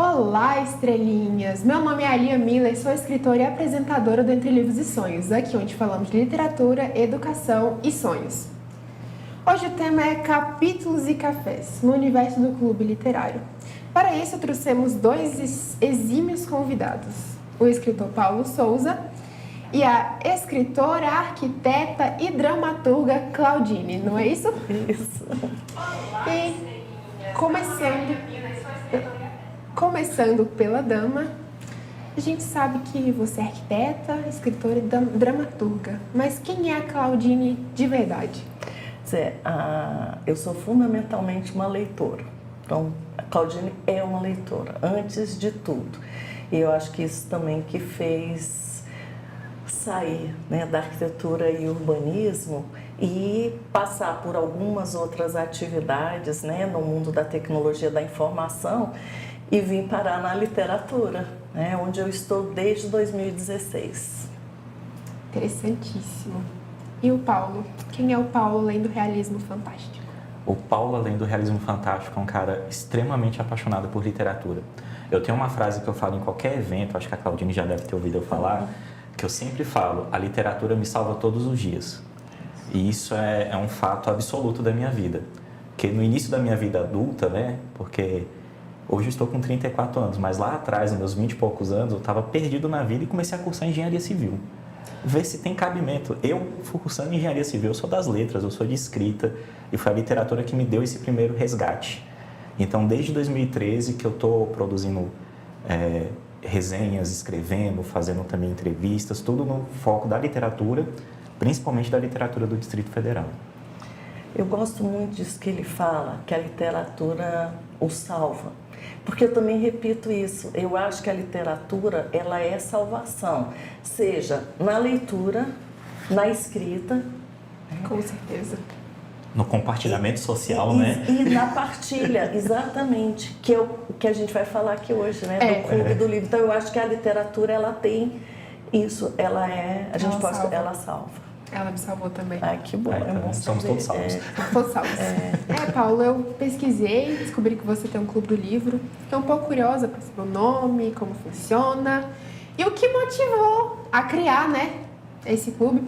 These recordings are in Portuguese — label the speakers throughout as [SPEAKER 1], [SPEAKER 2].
[SPEAKER 1] Olá, estrelinhas! Meu nome é Alia Miller, sou escritora e apresentadora do Entre Livros e Sonhos, aqui onde falamos de literatura, educação e sonhos. Hoje o tema é capítulos e cafés, no universo do clube literário. Para isso, trouxemos dois exímios convidados, o escritor Paulo Souza e a escritora, arquiteta e dramaturga Claudine, não é isso?
[SPEAKER 2] Isso.
[SPEAKER 1] E começando pela dama, a gente sabe que você é arquiteta, escritora e dramaturga, mas quem é a Claudine de verdade?
[SPEAKER 2] Eu sou fundamentalmente uma leitora, então a Claudine é uma leitora, antes de tudo. E eu acho que isso também que fez sair, né, da arquitetura e urbanismo e passar por algumas outras atividades, né, no mundo da tecnologia da informação e vim parar na literatura, né, onde eu estou desde 2016.
[SPEAKER 1] Interessantíssimo. E o Paulo? Quem é o Paulo além do realismo fantástico?
[SPEAKER 3] O Paulo, além do realismo fantástico, é um cara extremamente apaixonado por literatura. Eu tenho uma frase que eu falo em qualquer evento, acho que a Claudine já deve ter ouvido eu falar, que eu sempre falo: a literatura me salva todos os dias. E isso é um fato absoluto da minha vida. Porque no início da minha vida adulta, né, porque hoje eu estou com 34 anos, mas lá atrás, nos meus 20 e poucos anos, eu estava perdido na vida e comecei a cursar engenharia civil. Ver se tem cabimento. Eu fui cursando engenharia civil, eu sou das letras, eu sou de escrita, e foi a literatura que me deu esse primeiro resgate. Então, desde 2013 que eu estou produzindo resenhas, escrevendo, fazendo também entrevistas, tudo no foco da literatura, principalmente da literatura do Distrito Federal.
[SPEAKER 2] Eu gosto muito disso que ele fala, que a literatura o salva. Porque eu também repito isso, eu acho que a literatura, ela é salvação, seja na leitura, na escrita.
[SPEAKER 1] Com certeza.
[SPEAKER 3] No compartilhamento social, né?
[SPEAKER 2] E na partilha, exatamente, que é o que a gente vai falar aqui hoje, né? Do Clube do Livro. Então, eu acho que a literatura, ela tem isso, ela salva.
[SPEAKER 1] Ela me salvou também.
[SPEAKER 2] Ai, que bom.
[SPEAKER 3] Somos todos salvos.
[SPEAKER 1] Todos salvos. Paulo, eu pesquisei, descobri que você tem um clube do livro. Estou um pouco curiosa para saber o nome, como funciona e o que motivou a criar, né, esse clube.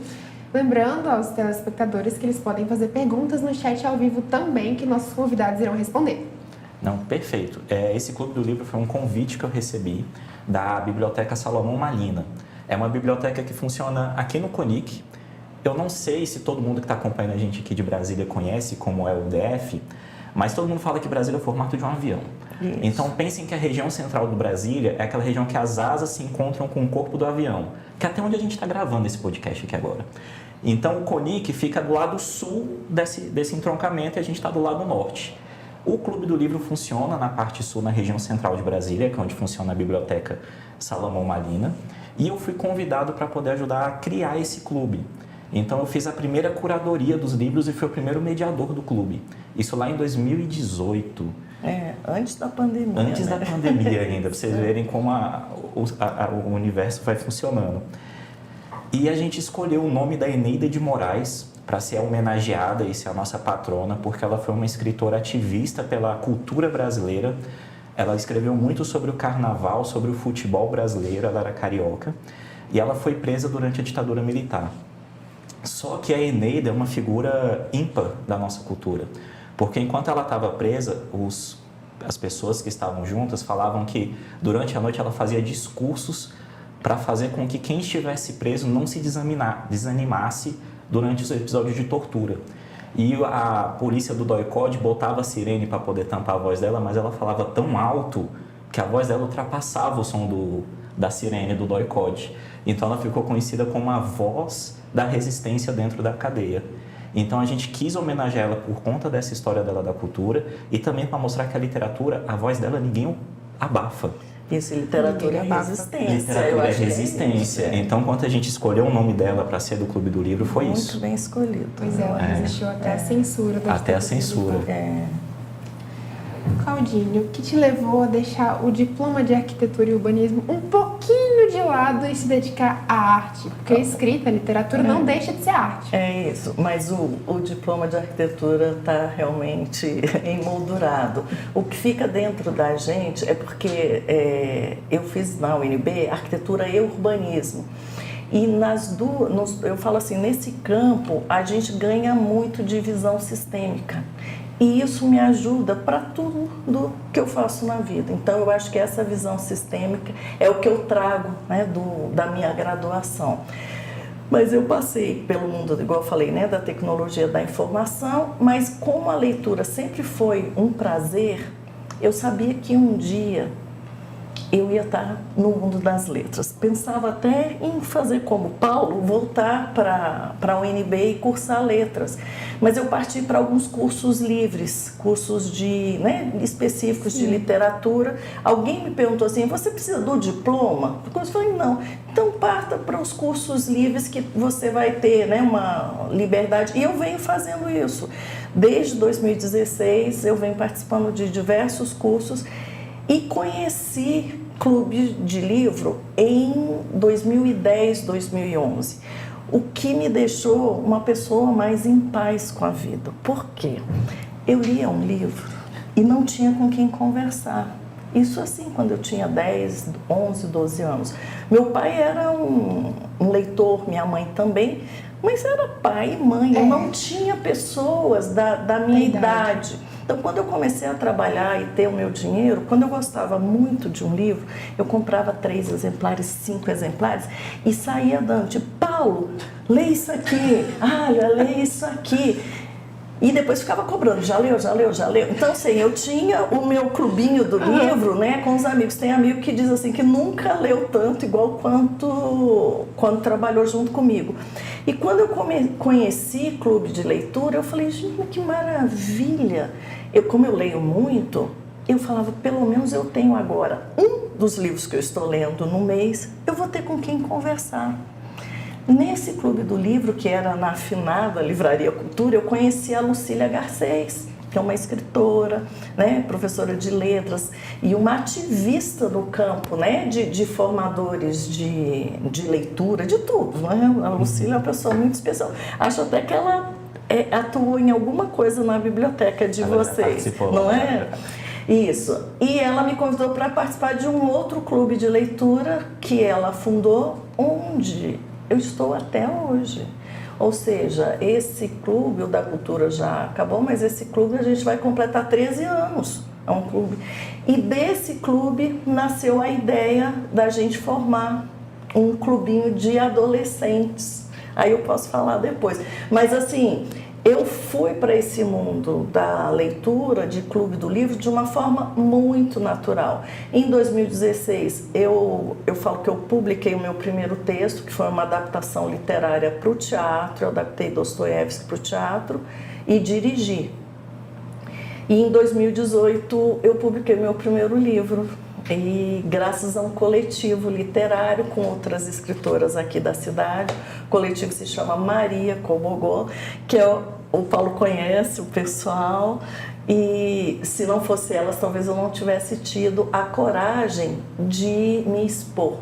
[SPEAKER 1] Lembrando aos telespectadores que eles podem fazer perguntas no chat ao vivo também, que nossos convidados irão responder.
[SPEAKER 3] Não, perfeito. Esse Clube do Livro foi um convite que eu recebi da Biblioteca Salomão Malina. É uma biblioteca que funciona aqui no CONIC. Eu não sei se todo mundo que está acompanhando a gente aqui de Brasília conhece como é o DF, mas todo mundo fala que Brasília é o formato de um avião. Isso. Então pensem que a região central do Brasília é aquela região que as asas se encontram com o corpo do avião, que é até onde a gente está gravando esse podcast aqui agora. Então o CONIC fica do lado sul desse entroncamento e a gente está do lado norte. O Clube do Livro funciona na parte sul, na região central de Brasília, que é onde funciona a Biblioteca Salomão Malina, e eu fui convidado para poder ajudar a criar esse clube. Então eu fiz a primeira curadoria dos livros e fui o primeiro mediador do clube. Isso lá em 2018.
[SPEAKER 2] Antes da pandemia.
[SPEAKER 3] Antes da pandemia ainda, para vocês verem como o universo vai funcionando. E a gente escolheu o nome da Eneida de Moraes para ser homenageada e ser a nossa patrona, porque ela foi uma escritora ativista pela cultura brasileira. Ela escreveu muito sobre o carnaval, sobre o futebol brasileiro, ela era carioca, e ela foi presa durante a ditadura militar. Só que a Eneida é uma figura ímpar da nossa cultura, porque enquanto ela estava presa, as pessoas que estavam juntas falavam que durante a noite ela fazia discursos para fazer com que quem estivesse preso não se desanimasse durante os episódios de tortura. E a polícia do DOI-CODE botava a sirene para poder tampar a voz dela, mas ela falava tão alto que a voz dela ultrapassava o som da sirene do DOI-CODE. Então ela ficou conhecida como a voz da resistência dentro da cadeia. Então a gente quis homenagear ela por conta dessa história dela da cultura e também para mostrar que a literatura, a voz dela ninguém abafa.
[SPEAKER 2] Isso, literatura é resistência.
[SPEAKER 3] Literatura é resistência. Então, quando a gente escolheu o nome dela para ser do Clube do Livro, foi isso.
[SPEAKER 2] Muito bem escolhido.
[SPEAKER 1] Pois é, ela resistiu até a censura.
[SPEAKER 3] Até a censura.
[SPEAKER 1] Claudine, o que te levou a deixar o diploma de arquitetura e urbanismo um pouquinho de lado e se dedicar à arte? Porque a escrita, a literatura não deixa de ser arte.
[SPEAKER 2] É isso, mas o diploma de arquitetura está realmente emoldurado. O que fica dentro da gente é porque eu fiz na UNB arquitetura e urbanismo. E nas duas, eu falo assim, nesse campo a gente ganha muito de visão sistêmica. E isso me ajuda para tudo que eu faço na vida. Então, eu acho que essa visão sistêmica é o que eu trago, né, da minha graduação. Mas eu passei pelo mundo, igual eu falei, né, da tecnologia da informação, mas como a leitura sempre foi um prazer, eu sabia que um dia eu ia estar no mundo das letras. Pensava até em fazer como Paulo, voltar para a UNB e cursar letras. Mas eu parti para alguns cursos livres, cursos específicos de literatura. Alguém me perguntou assim, você precisa do diploma? Eu falei, não. Então parta para os cursos livres que você vai ter, né, uma liberdade. E eu venho fazendo isso. Desde 2016 eu venho participando de diversos cursos e conheci clube de livro em 2010, 2011, o que me deixou uma pessoa mais em paz com a vida. Por quê? Eu lia um livro e não tinha com quem conversar. Isso assim, quando eu tinha 10, 11, 12 anos. Meu pai era um leitor, minha mãe também, mas era pai e mãe, eu não tinha pessoas da minha idade. Então, quando eu comecei a trabalhar e ter o meu dinheiro, quando eu gostava muito de um livro, eu comprava 3 exemplares, 5 exemplares e saía dando, tipo, Paulo, lê isso aqui, Alia, lê isso aqui. E depois ficava cobrando, já leu, já leu, já leu. Então, assim, eu tinha o meu clubinho do livro, né, com os amigos. Tem amigo que diz assim, que nunca leu tanto igual quando trabalhou junto comigo. E quando eu conheci clube de leitura, eu falei, gente, que maravilha. Como eu leio muito, eu falava, pelo menos eu tenho agora um dos livros que eu estou lendo no mês, eu vou ter com quem conversar. Nesse clube do livro, que era na afinada Livraria Cultura, eu conheci a Lucília Garcês, que é uma escritora, né, professora de letras e uma ativista no campo, né, de formadores de leitura, de tudo. Né? A Lucília é uma pessoa muito especial. Acho até que ela atuou em alguma coisa na biblioteca de vocês, não é? Isso. E ela me convidou para participar de um outro clube de leitura que ela fundou, onde eu estou até hoje. Ou seja, esse clube, o da cultura já acabou, mas esse clube a gente vai completar 13 anos. É um clube. E desse clube nasceu a ideia da gente formar um clubinho de adolescentes. Aí eu posso falar depois. Mas assim, eu fui para esse mundo da leitura, de clube do livro, de uma forma muito natural. Em 2016, eu falo que eu publiquei o meu primeiro texto, que foi uma adaptação literária para o teatro. Eu adaptei Dostoiévski para o teatro e dirigi. E em 2018, eu publiquei meu primeiro livro. E graças a um coletivo literário com outras escritoras aqui da cidade, o coletivo se chama Maria Cobogó, que o Paulo conhece, o pessoal, e se não fosse elas, talvez eu não tivesse tido a coragem de me expor.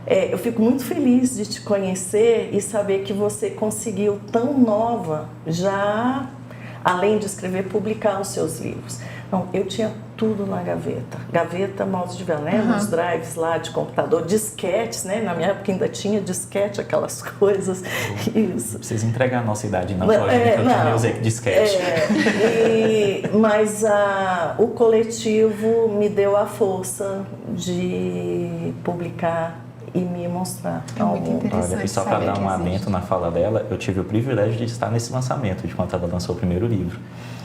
[SPEAKER 2] Eu fico muito feliz de te conhecer e saber que você conseguiu, tão nova, já, além de escrever, publicar os seus livros. Não, eu tinha tudo na gaveta, mouse de vela, né? Nos drives lá de computador, disquetes, né? Na minha época ainda tinha disquete, aquelas coisas. Isso.
[SPEAKER 3] Precisa entregar a nossa idade, não, Claudine, que eu também usei disquete.
[SPEAKER 2] Mas o coletivo me deu a força de publicar e me mostrar.
[SPEAKER 1] É muito interessante.
[SPEAKER 3] Olha, e só para dar um adendo na fala dela, eu tive o privilégio de estar nesse lançamento, de quando ela lançou o primeiro livro.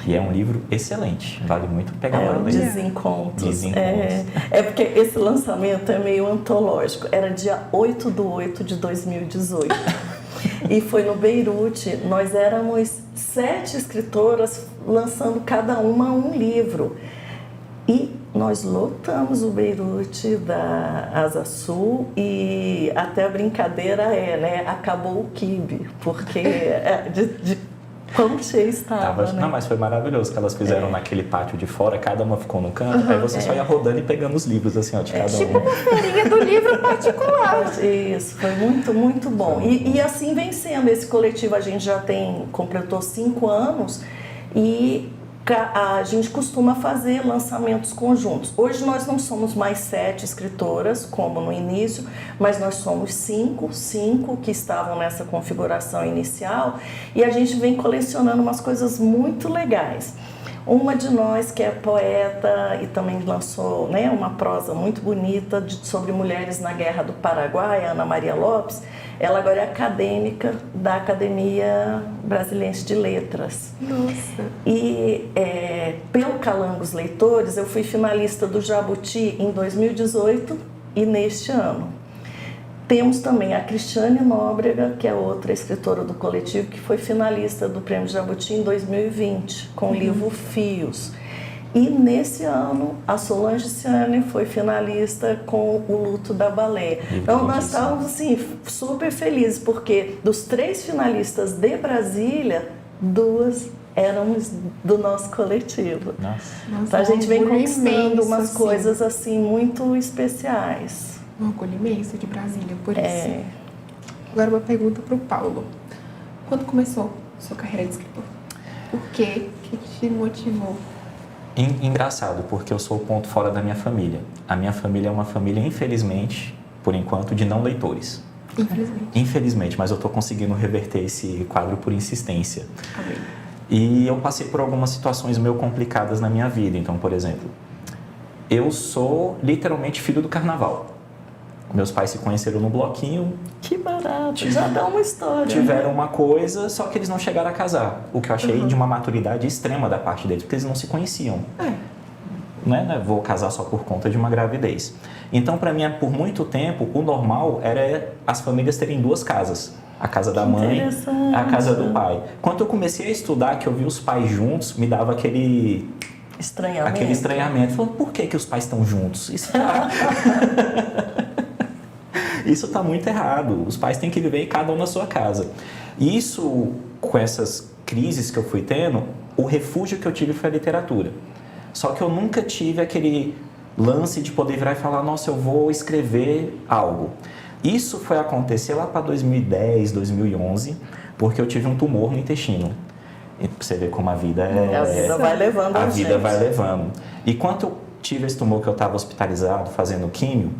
[SPEAKER 3] E é um livro excelente, vale muito pegar para ler.
[SPEAKER 2] Desencontros. Porque esse lançamento é meio antológico. Era dia 8/8 de 2018. E foi no Beirute. Nós éramos 7 escritoras lançando cada uma um livro. E nós lotamos o Beirute da Asa Sul e até a brincadeira né? Acabou o quibe, porque Quão cheio estava, né?
[SPEAKER 3] Não, mas foi maravilhoso que elas fizeram naquele pátio de fora, cada uma ficou num canto, aí você só ia rodando e pegando os livros, assim, ó, de cada
[SPEAKER 1] Tipo
[SPEAKER 3] um.
[SPEAKER 1] uma feirinha do livro particular.
[SPEAKER 2] Isso, foi muito, muito bom. E assim vem sendo. Esse coletivo a gente já completou 5 anos e a gente costuma fazer lançamentos conjuntos. Hoje nós não somos mais 7 escritoras, como no início, mas nós somos 5 que estavam nessa configuração inicial, e a gente vem colecionando umas coisas muito legais. Uma de nós, que é poeta e também lançou, né, uma prosa muito bonita sobre mulheres na Guerra do Paraguai, Ana Maria Lopes, ela agora é acadêmica da Academia Brasiliense de Letras.
[SPEAKER 1] Nossa!
[SPEAKER 2] E pelo Calangos Leitores, eu fui finalista do Jabuti em 2018 e neste ano. Temos também a Cristiane Nóbrega, que é outra escritora do coletivo, que foi finalista do Prêmio Jabuti em 2020, com o livro Fios. E nesse ano, a Solange Ciane foi finalista com O Luto da Baleia. Então, nós estávamos assim, super felizes, porque dos 3 finalistas de Brasília, 2 éramos do nosso coletivo.
[SPEAKER 3] Nossa.
[SPEAKER 2] Então, a gente vem conquistando
[SPEAKER 1] imenso,
[SPEAKER 2] umas
[SPEAKER 1] assim.
[SPEAKER 2] coisas assim muito especiais.
[SPEAKER 1] Um orgulho imenso de Brasília, por isso. Agora uma pergunta para o Paulo. Quando começou sua carreira de escritor? Por quê? O que te motivou?
[SPEAKER 3] Engraçado, porque eu sou o ponto fora da minha família. A minha família é uma família, infelizmente, por enquanto, de não leitores.
[SPEAKER 1] Infelizmente.
[SPEAKER 3] Infelizmente, mas eu estou conseguindo reverter esse quadro por insistência.
[SPEAKER 1] Amém.
[SPEAKER 3] E eu passei por algumas situações meio complicadas na minha vida. Então, por exemplo, eu sou literalmente filho do carnaval. Meus pais se conheceram no bloquinho.
[SPEAKER 2] Que barato, já dá uma história.
[SPEAKER 3] Tiveram uma coisa, só que eles não chegaram a casar. O que eu achei de uma maturidade extrema da parte deles, porque eles não se conheciam. Não é, né? Vou casar só por conta de uma gravidez. Então, para mim, por muito tempo, o normal era as famílias terem 2 casas. A casa da mãe, a casa do pai. Quando eu comecei a estudar, que eu vi os pais juntos, me dava aquele estranhamento. Falei, por que os pais estão juntos? Isso tá muito errado. Os pais têm que viver cada um na sua casa. E isso, com essas crises que eu fui tendo, o refúgio que eu tive foi a literatura. Só que eu nunca tive aquele lance de poder virar e falar, nossa, eu vou escrever algo. Isso foi acontecer lá para 2010, 2011, porque eu tive um tumor no intestino. E você vê como a vida é...
[SPEAKER 2] A vida vai levando
[SPEAKER 3] a vida vai levando. E quando eu tive esse tumor, que eu estava hospitalizado, fazendo químio,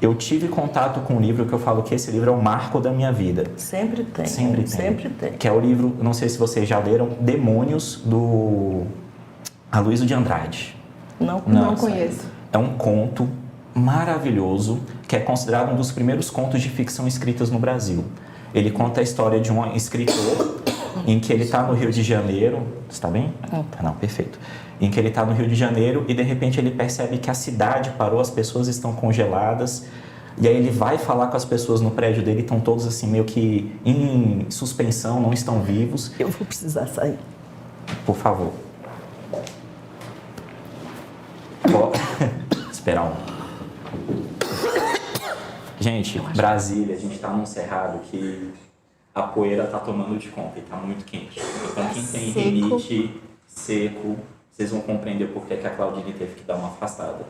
[SPEAKER 3] eu tive contato com um livro que eu falo que esse livro é o marco da minha vida.
[SPEAKER 2] Sempre tem.
[SPEAKER 3] Sempre tem. Que é o livro, não sei se vocês já leram, Demônios, do Aloysio de Andrade.
[SPEAKER 2] Não
[SPEAKER 1] conheço.
[SPEAKER 3] É um conto maravilhoso, que é considerado um dos primeiros contos de ficção escritos no Brasil. Ele conta a história de um escritor em que ele está no Rio de Janeiro... Está bem? Não, perfeito. Em que ele está no Rio de Janeiro e, de repente, ele percebe que a cidade parou, as pessoas estão congeladas. E aí ele vai falar com as pessoas no prédio dele, estão todos assim, meio que em suspensão, não estão vivos.
[SPEAKER 2] Eu vou precisar sair.
[SPEAKER 3] Por favor. Esperar um... Gente, Brasília, a gente está num cerrado que a poeira está tomando de conta e está muito quente. Então, quem tem rinite seco, vocês vão compreender por que a Claudine teve que dar uma afastada.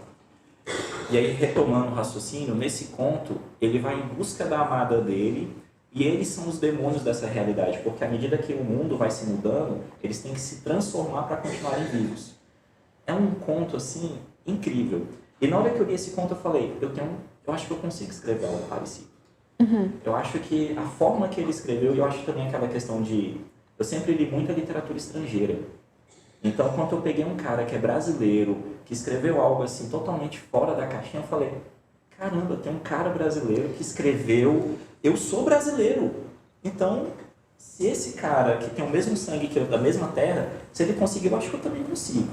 [SPEAKER 3] E aí, retomando o raciocínio, nesse conto, ele vai em busca da amada dele e eles são os demônios dessa realidade, porque à medida que o mundo vai se mudando, eles têm que se transformar para continuarem vivos. É um conto, assim, incrível. E na hora que eu li esse conto, eu falei, eu acho que eu consigo escrever algo parecido. Eu acho que a forma que ele escreveu, e eu acho também aquela questão de... Eu sempre li muita literatura estrangeira. Então, quando eu peguei um cara que é brasileiro, que escreveu algo assim totalmente fora da caixinha, eu falei, caramba, tem um cara brasileiro que escreveu, eu sou brasileiro. Então, se esse cara que tem o mesmo sangue que eu, da mesma terra, se ele conseguiu, eu acho que eu também consigo.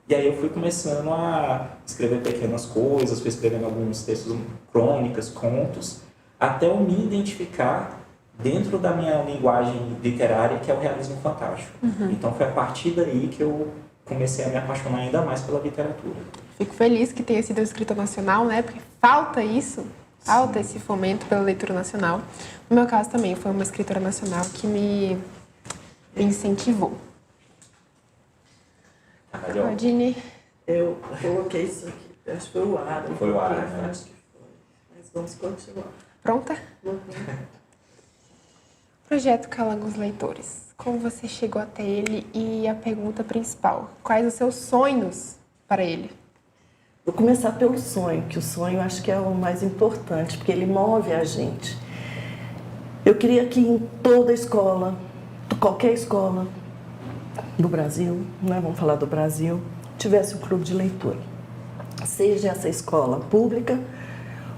[SPEAKER 3] E aí eu fui começando a escrever pequenas coisas, fui escrevendo alguns textos, crônicas, contos, até eu me identificar dentro da minha linguagem literária, que é o realismo fantástico. Então foi a partir daí que eu comecei a me apaixonar ainda mais pela literatura.
[SPEAKER 1] Fico feliz que tenha sido um escritor nacional, né? Porque falta isso, falta esse fomento pela leitura nacional. No meu caso também, foi uma escritora nacional que me incentivou. Claudine.
[SPEAKER 2] Eu coloquei isso aqui, acho que foi o Aaron.
[SPEAKER 3] Foi o Aaron, né?
[SPEAKER 2] Acho que foi. Mas vamos continuar.
[SPEAKER 1] Pronta?
[SPEAKER 2] Uhum.
[SPEAKER 1] Projeto Calango Leitores. Como você chegou até ele e a pergunta principal, quais os seus sonhos para ele?
[SPEAKER 2] Vou começar pelo sonho, que o sonho acho que é o mais importante, porque ele move a gente. Eu queria que em toda escola, qualquer escola do Brasil, né, vamos falar do Brasil, tivesse um clube de leitura. Seja essa escola pública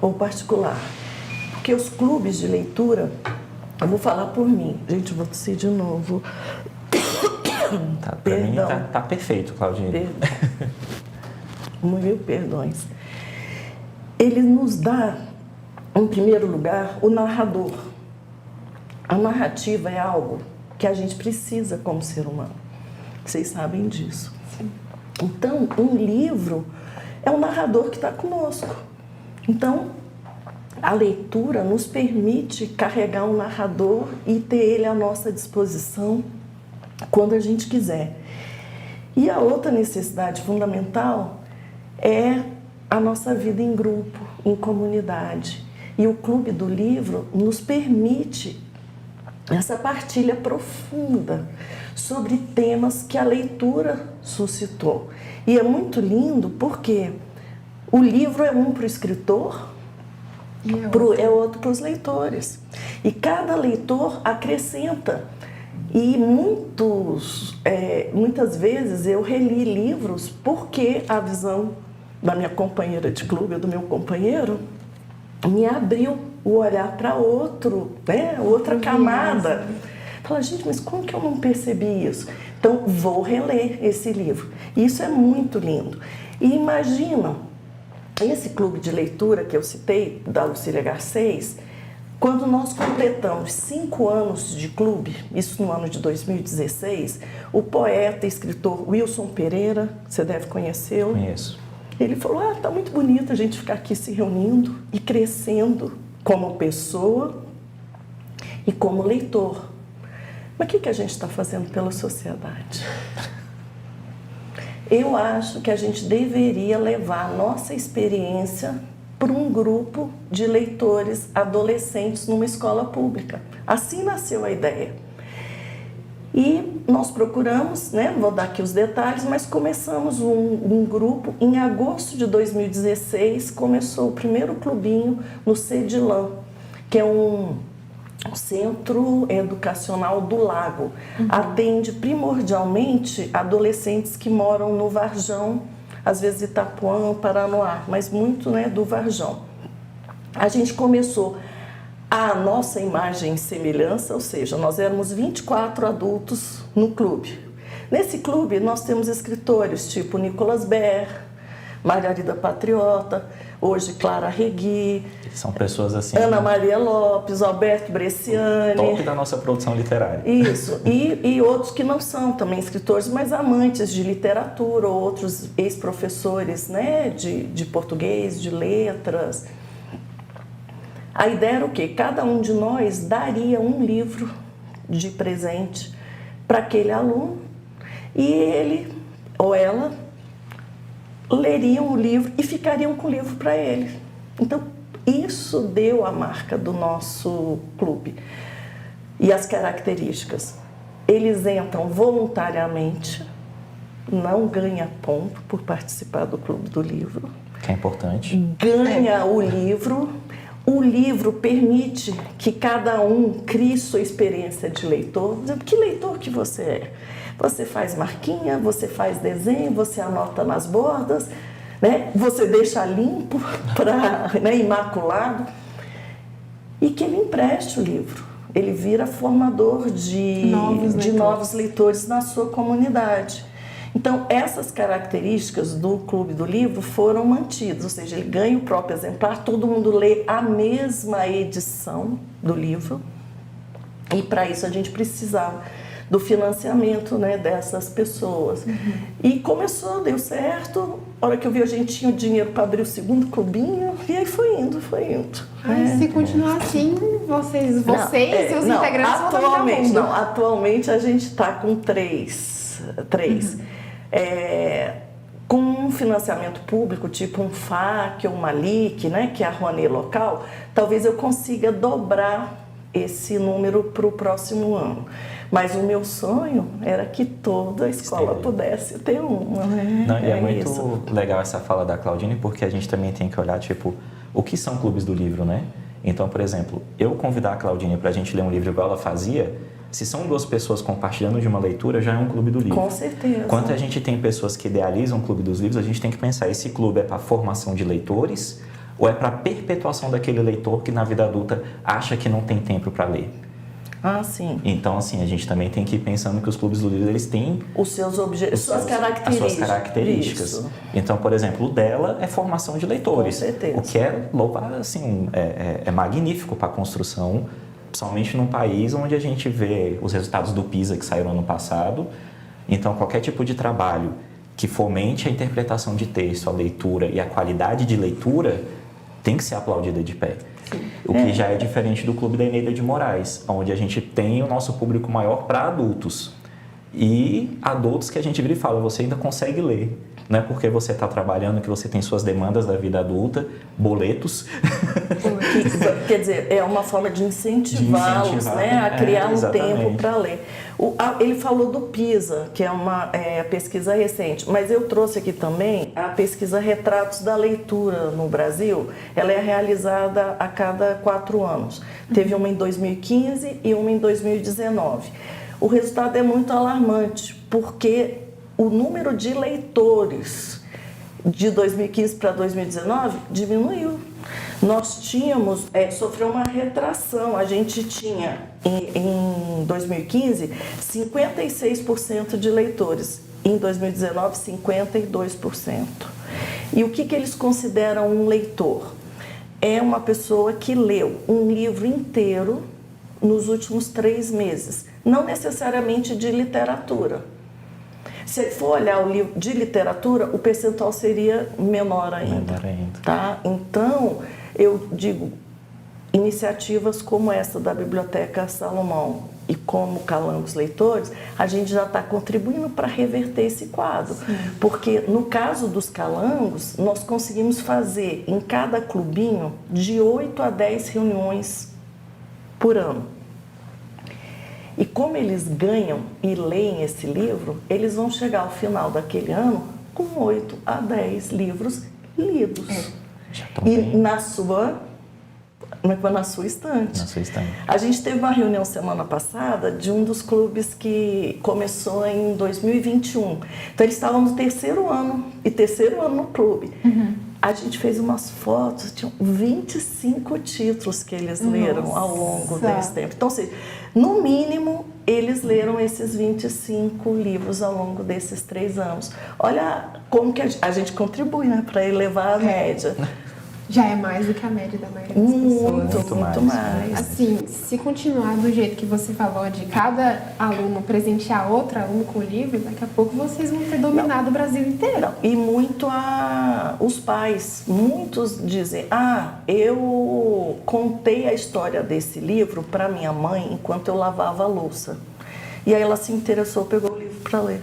[SPEAKER 2] ou particular. Porque os clubes de leitura, eu vou falar por mim. Gente, eu vou tossir de novo.
[SPEAKER 3] Pra mim tá perfeito, Claudine.
[SPEAKER 2] Perdão. Mil perdões. Ele nos dá, em primeiro lugar, o narrador. A narrativa é algo que a gente precisa como ser humano. Vocês sabem disso.
[SPEAKER 1] Sim.
[SPEAKER 2] Então, um livro é um narrador que está conosco. Então, a leitura nos permite carregar um narrador e ter ele à nossa disposição quando a gente quiser. E a outra necessidade fundamental é a nossa vida em grupo, em comunidade. E o Clube do Livro nos permite essa partilha profunda sobre temas que a leitura suscitou. E é muito lindo porque o livro é um para o escritor, é outro para os leitores. E cada leitor acrescenta. E muitas vezes eu reli livros porque a visão da minha companheira de clube, do meu companheiro, me abriu o olhar para outra camada. Fala, gente, mas como que eu não percebi isso? Então, vou reler esse livro. Isso é muito lindo. E imagina, esse clube de leitura que eu citei, da Lucília Garcês, quando nós completamos 5 anos de clube, isso no ano de 2016, o poeta e escritor Wilson Pereira, você deve conhecê-lo.
[SPEAKER 3] Conheço.
[SPEAKER 2] Ele falou, tá muito bonito a gente ficar aqui se reunindo e crescendo como pessoa e como leitor. Mas o que a gente está fazendo pela sociedade? Eu acho que a gente deveria levar a nossa experiência para um grupo de leitores adolescentes numa escola pública. Assim nasceu a ideia. E nós procuramos, não vou dar aqui os detalhes, mas começamos um grupo. Em agosto de 2016, começou o primeiro clubinho no CEDILAM, que é um Centro Educacional do Lago. Atende primordialmente adolescentes que moram no Varjão, às vezes Itapuã, Paranoá, mas muito do Varjão. A gente começou a nossa imagem e semelhança, ou seja, nós éramos 24 adultos no clube. Nesse clube nós temos escritores tipo Nicolas Ber, Margarida Patriota, hoje Clara Regui,
[SPEAKER 3] são pessoas assim,
[SPEAKER 2] Ana Maria Lopes, Alberto Bresciani.
[SPEAKER 3] Top da nossa produção literária.
[SPEAKER 2] Isso, e outros que não são também escritores, mas amantes de literatura, ou outros ex-professores de português, de letras. A ideia era o quê? Cada um de nós daria um livro de presente para aquele aluno e ele ou ela leriam o livro e ficariam com o livro para ele. Então, isso deu a marca do nosso clube. E as características. Eles entram voluntariamente, não ganha ponto por participar do Clube do Livro.
[SPEAKER 3] Que é importante.
[SPEAKER 2] Ganha o livro. O livro permite que cada um crie sua experiência de leitor. Que leitor que você é? Você faz marquinha, você faz desenho, você anota nas bordas, você deixa limpo, imaculado. E que ele empreste o livro. Ele vira formador de novos leitores na sua comunidade. Então, essas características do Clube do Livro foram mantidas, ou seja, ele ganha o próprio exemplar, todo mundo lê a mesma edição do livro, e para isso a gente precisava do financiamento, né, dessas pessoas. E começou, deu certo. A hora que eu vi, a gente tinha o dinheiro para abrir o segundo clubinho, e aí foi indo.
[SPEAKER 1] Ai, se continuar assim, vocês e os integrantes vão dominar o mundo.
[SPEAKER 2] Atualmente a gente está com três. Com um financiamento público, tipo um FAC ou uma LIC, né, que é a Rouanet local, talvez eu consiga dobrar esse número para o próximo ano. Mas o meu sonho era que toda a escola pudesse ter uma, né?
[SPEAKER 3] Não, e é muito legal essa fala da Claudine, porque a gente também tem que olhar, tipo, o que são clubes do livro, né? Então, por exemplo, eu convidar a Claudine para a gente ler um livro igual ela fazia, se são duas pessoas compartilhando de uma leitura, já é um clube do livro.
[SPEAKER 2] Com certeza.
[SPEAKER 3] Quando a gente tem pessoas que idealizam o clube dos livros, a gente tem que pensar, esse clube é para formação de leitores ou é para perpetuação daquele leitor que na vida adulta acha que não tem tempo para ler?
[SPEAKER 2] Ah, sim.
[SPEAKER 3] Então, assim, a gente também tem que ir pensando que os clubes do livro, eles têm
[SPEAKER 2] os seus objetivos,
[SPEAKER 3] as suas características.
[SPEAKER 2] Isso.
[SPEAKER 3] Então, por exemplo, o dela é formação de leitores.
[SPEAKER 2] Com certeza.
[SPEAKER 3] O que é louvar, assim, é magnífico para a construção, principalmente num país onde a gente vê os resultados do PISA que saíram ano passado. Então, qualquer tipo de trabalho que fomente a interpretação de texto, a leitura e a qualidade de leitura tem que ser aplaudida de pé. O que já é diferente do Clube da Eneida de Moraes, onde a gente tem o nosso público maior para adultos. E adultos que a gente vira e fala, você ainda consegue ler. Não é porque você está trabalhando que você tem suas demandas da vida adulta, boletos.
[SPEAKER 2] Quer dizer, é uma forma de incentivá-los, né, a criar um tempo para ler. Ele falou do PISA, que é uma pesquisa recente, mas eu trouxe aqui também a pesquisa Retratos da Leitura no Brasil. Ela é realizada a cada 4 anos. Teve uma em 2015 e uma em 2019. O resultado é muito alarmante, porque o número de leitores de 2015 para 2019 diminuiu. Nós tínhamos, sofreu uma retração, a gente tinha em 2015 56% de leitores, em 2019 52%. E o que eles consideram um leitor? É uma pessoa que leu um livro inteiro nos últimos 3 meses, não necessariamente de literatura. Se for olhar o livro de literatura, o percentual seria menor ainda. Tá? Então, eu digo, iniciativas como essa da Biblioteca Salomão e como Calangos Leitores, a gente já está contribuindo para reverter esse quadro. Sim. Porque no caso dos Calangos, nós conseguimos fazer em cada clubinho de 8 a 10 reuniões por ano. E como eles ganham e leem esse livro, eles vão chegar ao final daquele ano com 8 a 10 livros lidos. E na sua estante. Na sua estante. A gente teve uma reunião semana passada de um dos clubes que começou em 2021. Então eles estavam no 3º ano, e 3º ano no clube. A gente fez umas fotos, tinham 25 títulos que eles leram ao longo desse tempo. Então, assim, no mínimo, eles leram esses 25 livros ao longo desses 3 anos. Olha como que a gente contribui, né, para elevar a média.
[SPEAKER 1] Já é mais do que a média da maioria das pessoas.
[SPEAKER 2] Muito mais.
[SPEAKER 1] Assim, se continuar do jeito que você falou, de cada aluno presentear outro aluno com o livro, daqui a pouco vocês vão ter dominado o Brasil inteiro.
[SPEAKER 2] E muito os pais, muitos dizem, eu contei a história desse livro para minha mãe enquanto eu lavava a louça. E aí ela se interessou, pegou o livro para ler.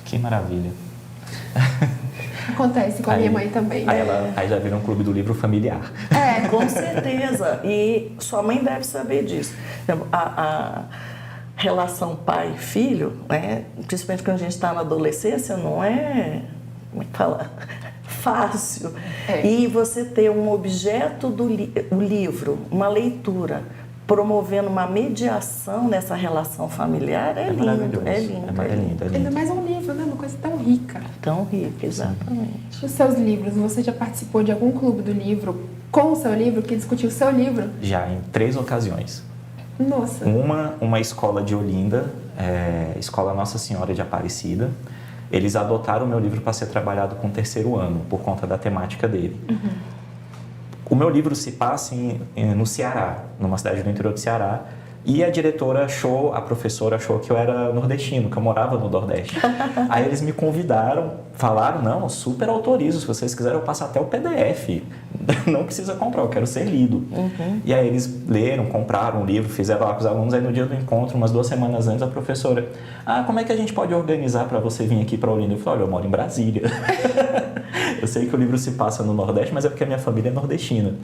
[SPEAKER 3] Que maravilha.
[SPEAKER 1] Acontece com a minha mãe também.
[SPEAKER 3] Aí já vira um clube do livro familiar.
[SPEAKER 2] Com certeza. E sua mãe deve saber disso. A relação pai-filho, né, principalmente quando a gente está na adolescência, não é, como é que fala, fácil. E você ter um objeto o livro, uma leitura, promovendo uma mediação nessa relação familiar, é lindo. É lindo.
[SPEAKER 1] Ainda mais um livro, né? Uma coisa tão rica.
[SPEAKER 2] Tão rica, exatamente.
[SPEAKER 1] Os seus livros, você já participou de algum clube do livro com o seu livro, que discutiu o seu livro?
[SPEAKER 3] Já, em 3 ocasiões.
[SPEAKER 1] Nossa.
[SPEAKER 3] Uma escola de Olinda, Escola Nossa Senhora de Aparecida. Eles adotaram o meu livro para ser trabalhado com o 3º ano, por conta da temática dele. O meu livro se passa no Ceará, numa cidade do interior do Ceará, E a diretora a professora achou que eu era nordestino, que eu morava no Nordeste. Aí eles me convidaram, falaram, não, super autorizo, se vocês quiserem eu passo até o PDF. Não precisa comprar, eu quero ser lido. E aí eles leram, compraram o livro, fizeram lá com os alunos. Aí no dia do encontro, umas 2 semanas antes, a professora, como é que a gente pode organizar para você vir aqui para Olinda? Eu falei, olha, eu moro em Brasília. Eu sei que o livro se passa no Nordeste, mas é porque a minha família é nordestina.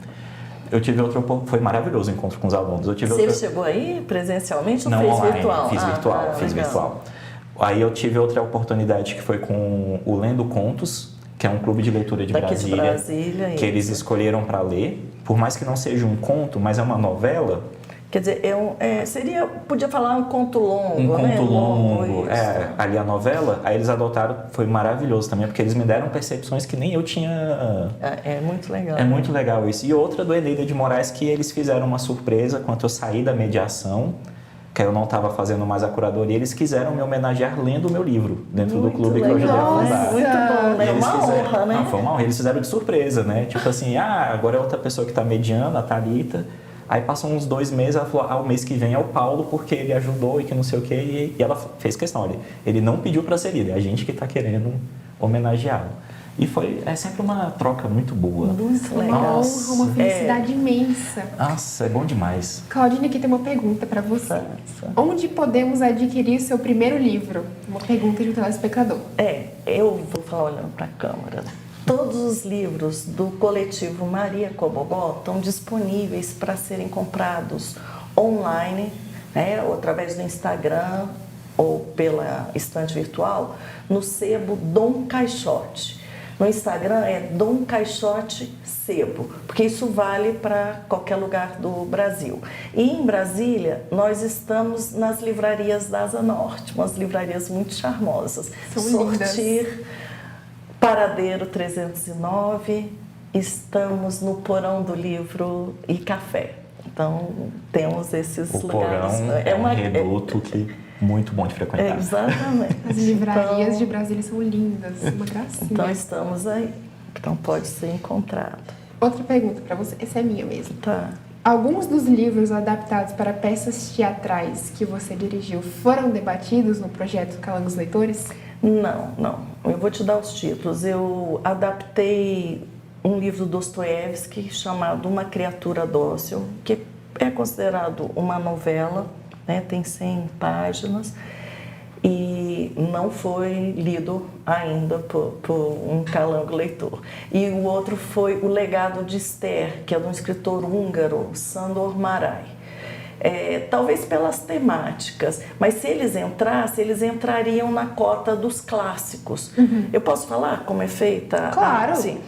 [SPEAKER 3] Eu tive foi maravilhoso o encontro com os alunos.
[SPEAKER 2] Você chegou aí presencialmente ou
[SPEAKER 3] não,
[SPEAKER 2] fez
[SPEAKER 3] online,
[SPEAKER 2] virtual?
[SPEAKER 3] Fiz virtual. Aí eu tive outra oportunidade que foi com o Lendo Contos, que é um clube de leitura de Brasília, que eles escolheram para ler. Por mais que não seja um conto, mas é uma novela.
[SPEAKER 2] Quer dizer, podia falar um conto longo,
[SPEAKER 3] Um
[SPEAKER 2] né?
[SPEAKER 3] conto longo, ali a novela, aí eles adotaram, foi maravilhoso também, porque eles me deram percepções que nem eu tinha...
[SPEAKER 2] É muito legal.
[SPEAKER 3] É muito legal isso. E outra do Eneida de Moraes, que eles fizeram uma surpresa quando eu saí da mediação, que eu não estava fazendo mais a curadoria, eles quiseram me homenagear lendo o meu livro, dentro do clube que eu ajudei a fundar.
[SPEAKER 2] Muito bom, né? Uma honra, né?
[SPEAKER 3] Foi uma honra. Eles fizeram de surpresa, né? Tipo assim, agora é outra pessoa que está mediando, a Thalita. Aí passam uns 2 meses, ela falou, o mês que vem é o Paulo, porque ele ajudou e que não sei o quê. E ela fez questão, ele não pediu para ser lido, é a gente que está querendo homenageá-lo. E é sempre uma troca muito boa.
[SPEAKER 1] Muito legal. Uma felicidade imensa.
[SPEAKER 3] Nossa, é bom demais.
[SPEAKER 1] Claudine, aqui tem uma pergunta para você. Onde podemos adquirir seu primeiro livro? Uma pergunta de um telespectador.
[SPEAKER 2] Eu vou falar olhando para a câmera. Todos os livros do coletivo Maria Cobogó estão disponíveis para serem comprados online, né, ou através do Instagram ou pela estante virtual, no sebo Dom Caixote. No Instagram é Dom Caixote Sebo, porque isso vale para qualquer lugar do Brasil. E em Brasília, nós estamos nas livrarias da Asa Norte, umas livrarias muito charmosas.
[SPEAKER 1] São lindas.
[SPEAKER 2] Paradeiro 309, estamos no Porão do Livro e Café. Então, temos esses lugares.
[SPEAKER 3] O Porão é um reduto que muito bom de frequentar.
[SPEAKER 2] Exatamente.
[SPEAKER 1] As livrarias de Brasília são lindas, uma gracinha.
[SPEAKER 2] Então, estamos aí. Então, pode ser encontrado.
[SPEAKER 1] Outra pergunta para você, essa é minha mesmo.
[SPEAKER 2] Tá.
[SPEAKER 1] Alguns dos livros adaptados para peças teatrais que você dirigiu foram debatidos no projeto Calando os Leitores?
[SPEAKER 2] Não. Eu vou te dar os títulos. Eu adaptei um livro do Dostoiévski chamado Uma Criatura Dócil, que é considerado uma novela, né? Tem 100 páginas e não foi lido ainda por um calango leitor. E o outro foi O Legado de Esther, que é de um escritor húngaro, Sándor Márai. Talvez pelas temáticas, mas se eles entrassem, eles entrariam na cota dos clássicos. Eu posso falar como é feita?
[SPEAKER 1] Claro.
[SPEAKER 2] Sim.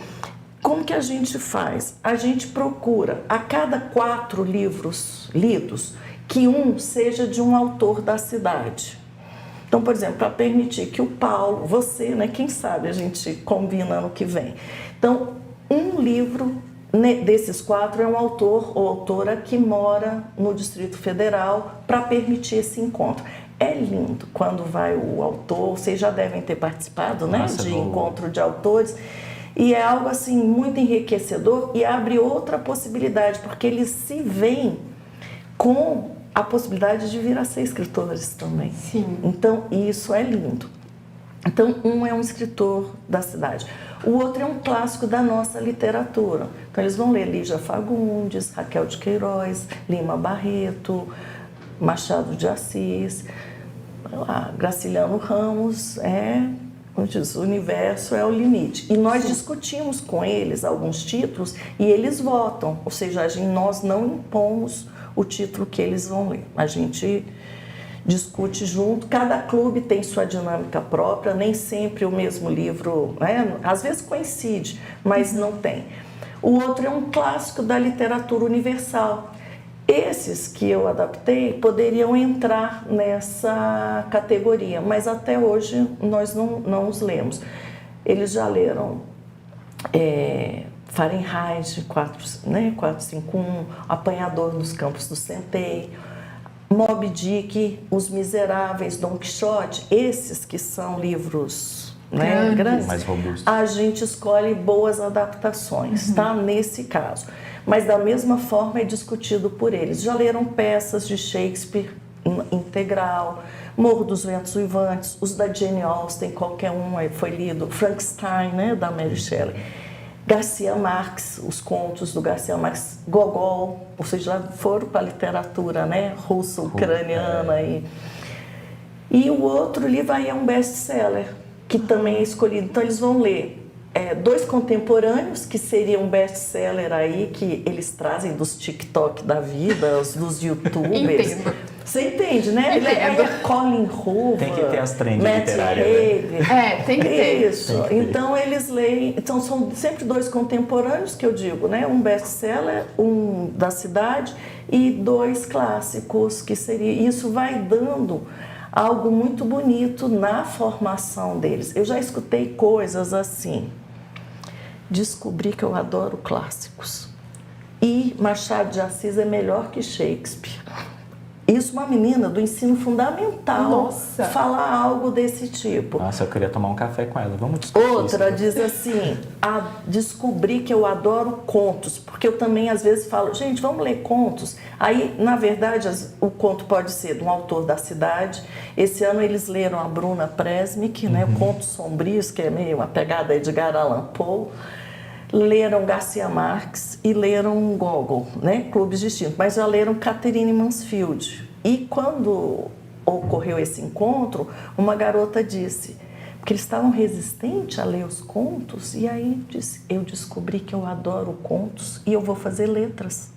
[SPEAKER 2] Como que a gente faz? A gente procura, a cada 4 livros lidos, que um seja de um autor da cidade. Então, por exemplo, para permitir que o Paulo, você, né, quem sabe a gente combina ano que vem. Então, um livro desses 4 é um autor ou autora que mora no Distrito Federal para permitir esse encontro. É lindo quando vai o autor, vocês já devem ter participado, né, de encontro de autores, e é algo assim muito enriquecedor e abre outra possibilidade, porque eles se veem com a possibilidade de vir a ser escritores também.
[SPEAKER 1] Sim.
[SPEAKER 2] Então, isso é lindo. Então, um é um escritor da cidade. O outro é um clássico da nossa literatura. Então, eles vão ler Lígia Fagundes, Raquel de Queiroz, Lima Barreto, Machado de Assis, Graciliano Ramos, como diz, o universo é o limite. E nós discutimos com eles alguns títulos e eles votam, ou seja, nós não impomos o título que eles vão ler. A gente discute junto, cada clube tem sua dinâmica própria, nem sempre o mesmo livro, né? Às vezes coincide, mas não tem. O outro é um clássico da literatura universal. Esses que eu adaptei poderiam entrar nessa categoria, mas até hoje nós não os lemos. Eles já leram Fahrenheit 451, Apanhador nos Campos do Centeio, Moby Dick, Os Miseráveis, Dom Quixote, esses que são livros grandes,
[SPEAKER 3] mais robustos.
[SPEAKER 2] a gente escolhe boas adaptações, tá? Nesse caso. mas da mesma forma é discutido por eles. Já leram peças de Shakespeare integral, Morro dos Ventos Uivantes, os da Jane Austen, qualquer um foi lido, Frankenstein, né, da Mary Shelley, Garcia Marques, os contos do Garcia Marques, Gogol, ou seja, já foram para a literatura, né, russo-ucraniana. E o outro livro aí é um best-seller, que também é escolhido. Então eles vão ler dois contemporâneos, que seriam um best-seller aí, que eles trazem dos TikTok da vida, dos YouTubers.
[SPEAKER 1] Entendo.
[SPEAKER 2] Você entende, né? Colin Hoover,
[SPEAKER 3] tem que ter as trends
[SPEAKER 2] Matt
[SPEAKER 3] literárias.
[SPEAKER 2] Haig.
[SPEAKER 1] Tem que ter.
[SPEAKER 2] Isso.
[SPEAKER 3] Tem que ter.
[SPEAKER 2] Então eles leem. Então são sempre dois contemporâneos que eu digo, né? Um best-seller, um da cidade e dois clássicos, que seria. Isso vai dando algo muito bonito na formação deles. Eu já escutei coisas assim. Descobri que eu adoro clássicos. E Machado de Assis é melhor que Shakespeare. Isso, uma menina do ensino fundamental.
[SPEAKER 1] Nossa.
[SPEAKER 2] Falar algo desse tipo.
[SPEAKER 3] Nossa, eu queria tomar um café com ela. Vamos discutir
[SPEAKER 2] Outra
[SPEAKER 3] isso.
[SPEAKER 2] diz assim, descobri que eu adoro contos, porque eu também às vezes falo, gente, vamos ler contos. Aí, na verdade, o conto pode ser de um autor da cidade. Esse ano eles leram a Bruna Presnick, né, Contos Sombrios, que é meio uma pegada Edgar Allan Poe. Leram Garcia Marques e leram Gogol, né? Clubes distintos, mas já leram Catherine Mansfield. E quando ocorreu esse encontro, uma garota disse, porque eles estavam resistentes a ler os contos, e aí disse, eu descobri que eu adoro contos e eu vou fazer letras.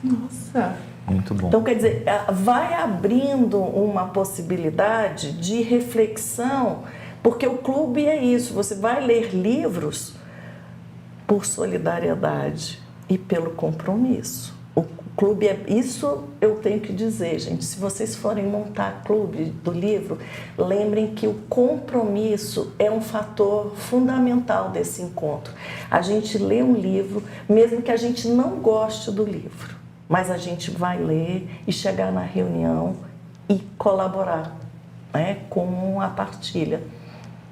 [SPEAKER 1] Nossa.
[SPEAKER 3] Muito bom.
[SPEAKER 2] Então, quer dizer, vai abrindo uma possibilidade de reflexão, porque o clube é isso, você vai ler livros por solidariedade e pelo compromisso. O clube é isso, eu tenho que dizer, gente, se vocês forem montar clube do livro, lembrem que o compromisso é um fator fundamental desse encontro. A gente lê um livro, mesmo que a gente não goste do livro, mas a gente vai ler e chegar na reunião e colaborar, né, com a partilha.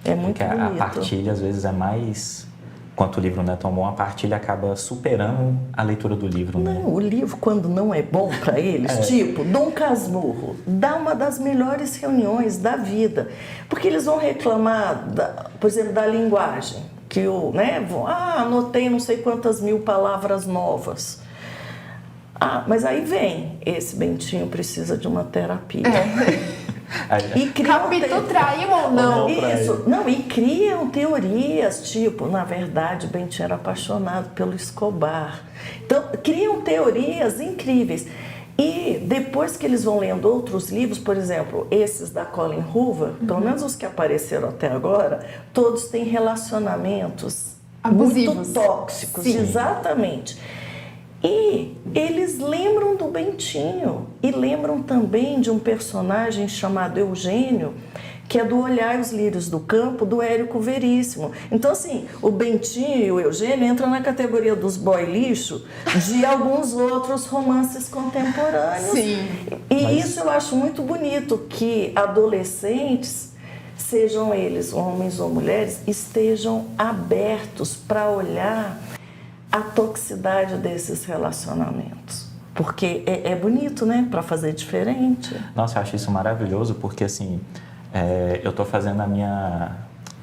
[SPEAKER 2] É muito
[SPEAKER 3] Porque
[SPEAKER 2] bonito.
[SPEAKER 3] a partilha às vezes é mais... Quanto o livro não é tão bom, a partilha acaba superando a leitura do livro, né?
[SPEAKER 2] Não, o livro, quando não é bom para eles, tipo Dom Casmurro, dá uma das melhores reuniões da vida. Porque eles vão reclamar, por exemplo, da linguagem. Que anotei não sei quantas mil palavras novas. Mas aí vem, esse Bentinho precisa de uma terapia. E
[SPEAKER 1] Capítulo traiu ou não?
[SPEAKER 2] Isso, não, e criam teorias, tipo, na verdade, Bentinho era apaixonado pelo Escobar. Então, criam teorias incríveis. E depois que eles vão lendo outros livros, por exemplo, esses da Colin Hoover, pelo menos os que apareceram até agora, todos têm relacionamentos
[SPEAKER 1] abusivos,
[SPEAKER 2] muito tóxicos.
[SPEAKER 1] Sim.
[SPEAKER 2] Exatamente. E eles lembram do Bentinho e lembram também de um personagem chamado Eugênio, que é do Olhar os Lírios do Campo, do Érico Veríssimo. Então, assim, o Bentinho e o Eugênio entram na categoria dos boy lixo de alguns outros romances contemporâneos.
[SPEAKER 1] Sim.
[SPEAKER 2] E isso eu acho muito bonito, que adolescentes, sejam eles homens ou mulheres, estejam abertos para olhar a toxicidade desses relacionamentos. Porque é bonito, né? Para fazer diferente.
[SPEAKER 3] Nossa, eu acho isso maravilhoso, porque assim, eu estou fazendo a minha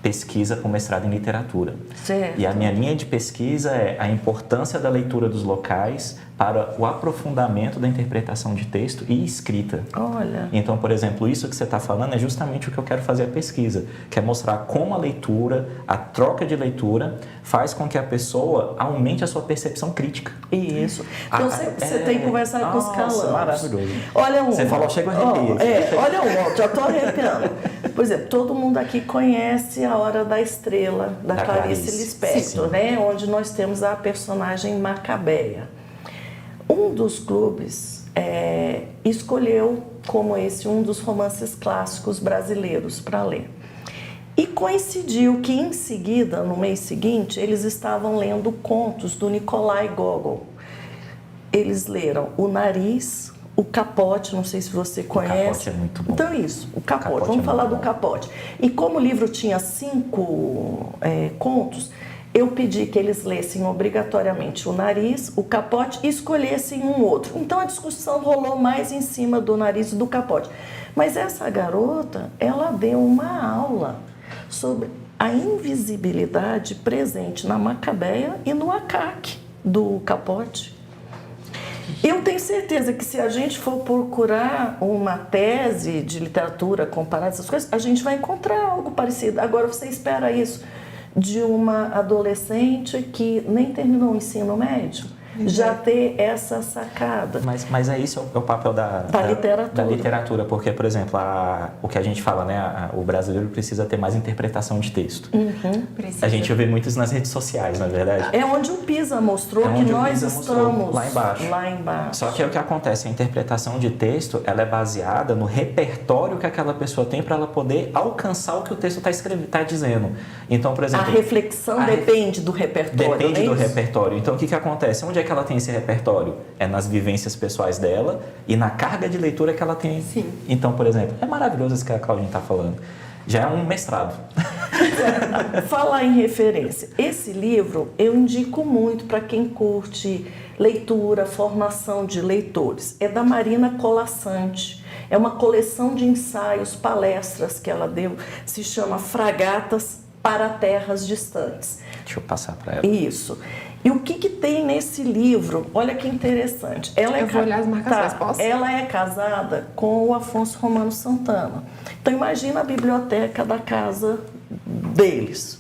[SPEAKER 3] pesquisa com mestrado em literatura.
[SPEAKER 2] Certo.
[SPEAKER 3] E a minha linha de pesquisa é a importância da leitura dos locais para o aprofundamento da interpretação de texto e escrita.
[SPEAKER 2] Olha.
[SPEAKER 3] Então, por exemplo, isso que você está falando é justamente o que eu quero fazer a pesquisa, que é mostrar como a leitura, a troca de leitura, faz com que a pessoa aumente a sua percepção crítica.
[SPEAKER 2] Isso. Então, você tem que conversar com os calouros.
[SPEAKER 3] Maravilhoso.
[SPEAKER 2] Olha um.
[SPEAKER 3] Você falou, chega a arrepiar.
[SPEAKER 2] Olha já estou arrepiando. Por exemplo, todo mundo aqui conhece A Hora da Estrela, da Clarice Lispector, né? Onde nós temos a personagem Macabeia. Um dos clubes escolheu como esse um dos romances clássicos brasileiros para ler. E coincidiu que em seguida, no mês seguinte, eles estavam lendo contos do Nikolai Gogol. Eles leram O Nariz, O Capote, não sei se você conhece.
[SPEAKER 3] O Capote é muito bom.
[SPEAKER 2] Então isso, o Capote.
[SPEAKER 3] Capote
[SPEAKER 2] Vamos falar do
[SPEAKER 3] bom.
[SPEAKER 2] Capote. E como o livro tinha 5 contos, eu pedi que eles lessem obrigatoriamente o nariz, o capote e escolhessem um outro. Então a discussão rolou mais em cima do nariz e do capote. Mas essa garota, ela deu uma aula sobre a invisibilidade presente na macabeia e no acaque do capote. Eu tenho certeza que se a gente for procurar uma tese de literatura comparada essas coisas, a gente vai encontrar algo parecido. Agora, você espera isso de uma adolescente que nem terminou o ensino médio, já ter essa sacada.
[SPEAKER 3] Mas é isso, é o papel da literatura, porque, por exemplo, o que a gente fala, né, o brasileiro precisa ter mais interpretação de texto. A gente vê muito isso nas redes sociais, na verdade.
[SPEAKER 2] É onde o PISA mostrou que nós estamos
[SPEAKER 3] lá embaixo. Só que é o que acontece, a interpretação de texto, ela é baseada no repertório que aquela pessoa tem para ela poder alcançar o que o texto está dizendo. Então, por exemplo...
[SPEAKER 2] A reflexão depende do repertório.
[SPEAKER 3] Depende do repertório. Então, o que acontece? Onde é que ela tem esse repertório? É nas vivências pessoais dela e na carga de leitura que ela tem.
[SPEAKER 1] Sim.
[SPEAKER 3] Então, por exemplo, é maravilhoso isso que a Claudinha está falando. Já é um mestrado.
[SPEAKER 2] Falar em referência. Esse livro eu indico muito para quem curte leitura, formação de leitores. É da Marina Colasanti. É uma coleção de ensaios, palestras que ela deu. Se chama Fragatas para Terras Distantes.
[SPEAKER 3] Deixa eu passar para ela.
[SPEAKER 2] Isso. E o que tem nesse livro? Olha que interessante.
[SPEAKER 1] Eu vou olhar as marcações, posso?
[SPEAKER 2] Ela é casada com o Afonso Romano Santana. Então imagina a biblioteca da casa deles.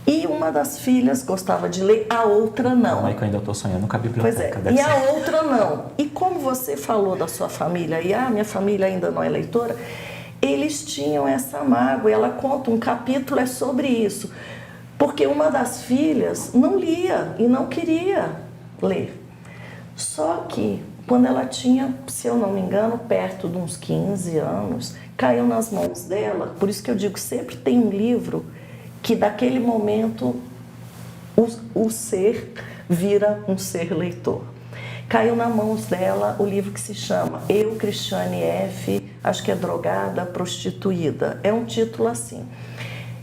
[SPEAKER 2] E uma das filhas gostava de ler, a outra não.
[SPEAKER 3] Não, é que eu ainda estou sonhando com a biblioteca.
[SPEAKER 2] Pois é, e a outra não. E como você falou da sua família, e a minha família ainda não é leitora, eles tinham essa mágoa. E ela conta, um capítulo é sobre isso. Porque uma das filhas não lia e não queria ler. Só que quando ela tinha, se eu não me engano, perto de uns 15 anos, caiu nas mãos dela. Por isso que eu digo, sempre tem um livro que daquele momento o ser vira um ser leitor. Caiu nas mãos dela o livro que se chama Eu, Cristiane F., acho que é Drogada, Prostituída. É um título assim.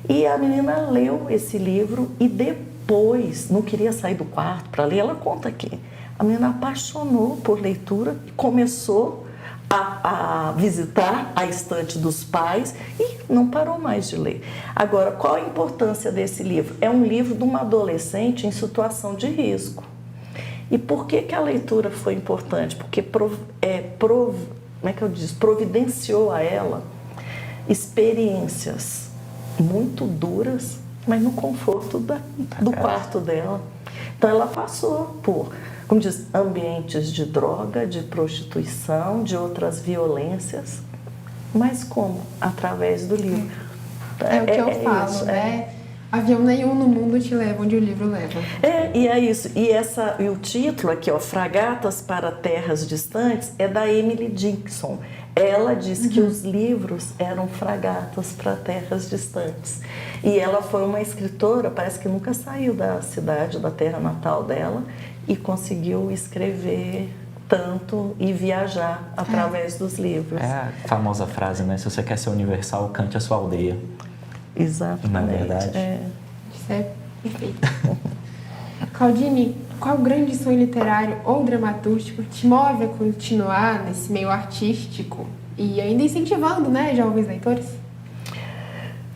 [SPEAKER 2] E a menina leu esse livro e depois, não queria sair do quarto para ler, ela conta aqui. A menina apaixonou por leitura e começou a visitar a estante dos pais e não parou mais de ler. Agora, qual a importância desse livro? É um livro de uma adolescente em situação de risco. E por que a leitura foi importante? Porque providenciou a ela experiências muito duras, mas no conforto do quarto dela. Então ela passou por, como diz, ambientes de droga, de prostituição, de outras violências, mas como? Através do livro.
[SPEAKER 1] É o que eu falo, né? Avião nenhum no mundo te leva onde o livro leva.
[SPEAKER 2] E é isso. E o título aqui, ó, Fragatas para Terras Distantes, é da Emily Dickinson. Ela diz que os livros eram fragatas para terras distantes. E ela foi uma escritora, parece que nunca saiu da cidade, da terra natal dela, e conseguiu escrever tanto e viajar através dos livros.
[SPEAKER 3] É a famosa frase, né? Se você quer ser universal, cante a sua aldeia.
[SPEAKER 2] Exatamente.
[SPEAKER 3] Na verdade.
[SPEAKER 1] Isso é perfeito. Claudine, qual grande sonho literário ou dramatúrgico te move a continuar nesse meio artístico e ainda incentivando, né, jovens leitores?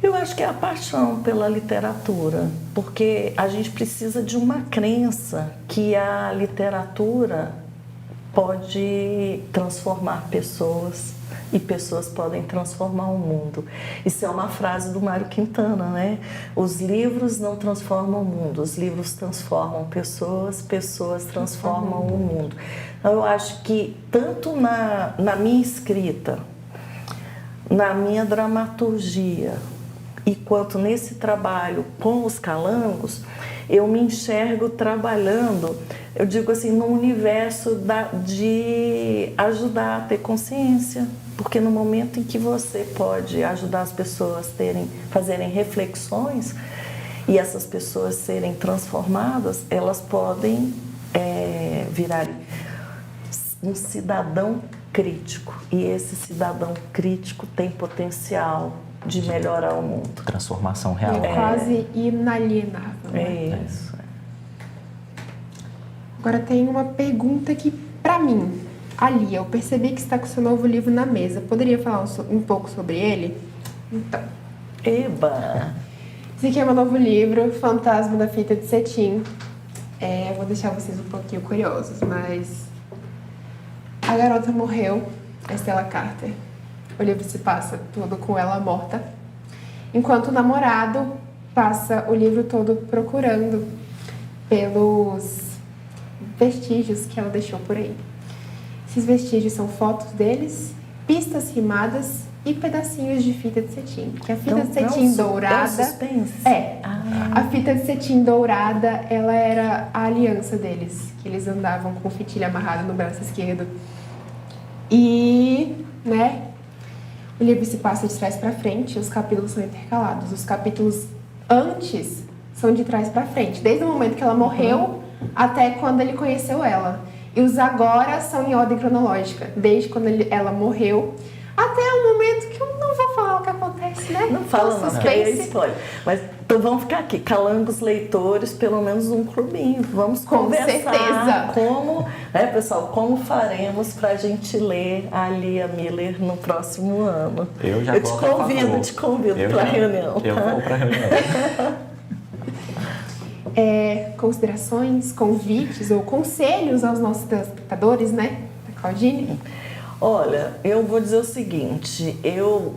[SPEAKER 2] Eu acho que é a paixão pela literatura, porque a gente precisa de uma crença que a literatura pode transformar pessoas e pessoas podem transformar o mundo. Isso é uma frase do Mário Quintana, né? Os livros não transformam o mundo, os livros transformam pessoas, pessoas transformam o mundo. Então, eu acho que tanto na minha escrita, na minha dramaturgia, e quanto nesse trabalho com os calangos, eu me enxergo trabalhando, eu digo assim, no universo de ajudar a ter consciência, porque no momento em que você pode ajudar as pessoas fazerem reflexões e essas pessoas serem transformadas, elas podem virar um cidadão crítico. E esse cidadão crítico tem potencial de melhorar o mundo.
[SPEAKER 3] Transformação real.
[SPEAKER 1] É quase inalienável.
[SPEAKER 2] É
[SPEAKER 1] Né?
[SPEAKER 2] isso.
[SPEAKER 1] Agora tem uma pergunta que, pra mim, Ali, eu percebi que está com seu novo livro na mesa. Poderia falar um pouco sobre ele? Então,
[SPEAKER 2] Eba!
[SPEAKER 1] esse aqui é meu novo livro, Fantasma da Fita de Cetim. Vou deixar vocês um pouquinho curiosos, mas a garota morreu, a Stella Carter. O livro se passa todo com ela morta, enquanto o namorado passa o livro todo procurando pelos vestígios que ela deixou por aí. Esses vestígios são fotos deles, pistas rimadas e pedacinhos de fita de cetim. Que a fita de cetim dourada... A fita de cetim dourada, ela era a aliança deles, que eles andavam com fitilha amarrada no braço esquerdo. E, né, o livro se passa de trás para frente, os capítulos são intercalados. Os capítulos antes são de trás para frente, desde o momento que ela morreu até quando ele conheceu ela. E os agora são em ordem cronológica, desde quando ela morreu até o momento que eu não vou falar o que acontece, né?
[SPEAKER 2] Não fala não, porque aí é spoiler. Mas então vamos ficar aqui, calando os leitores, pelo menos um clubinho. Vamos conversar.
[SPEAKER 1] Com certeza.
[SPEAKER 2] Como, pessoal, como faremos pra gente ler a Lia Miller no próximo ano.
[SPEAKER 3] Eu já
[SPEAKER 2] te convido pra reunião.
[SPEAKER 3] Eu vou pra reunião.
[SPEAKER 1] Considerações, convites ou conselhos aos nossos telespectadores, né, Claudine?
[SPEAKER 2] Olha, eu vou dizer o seguinte,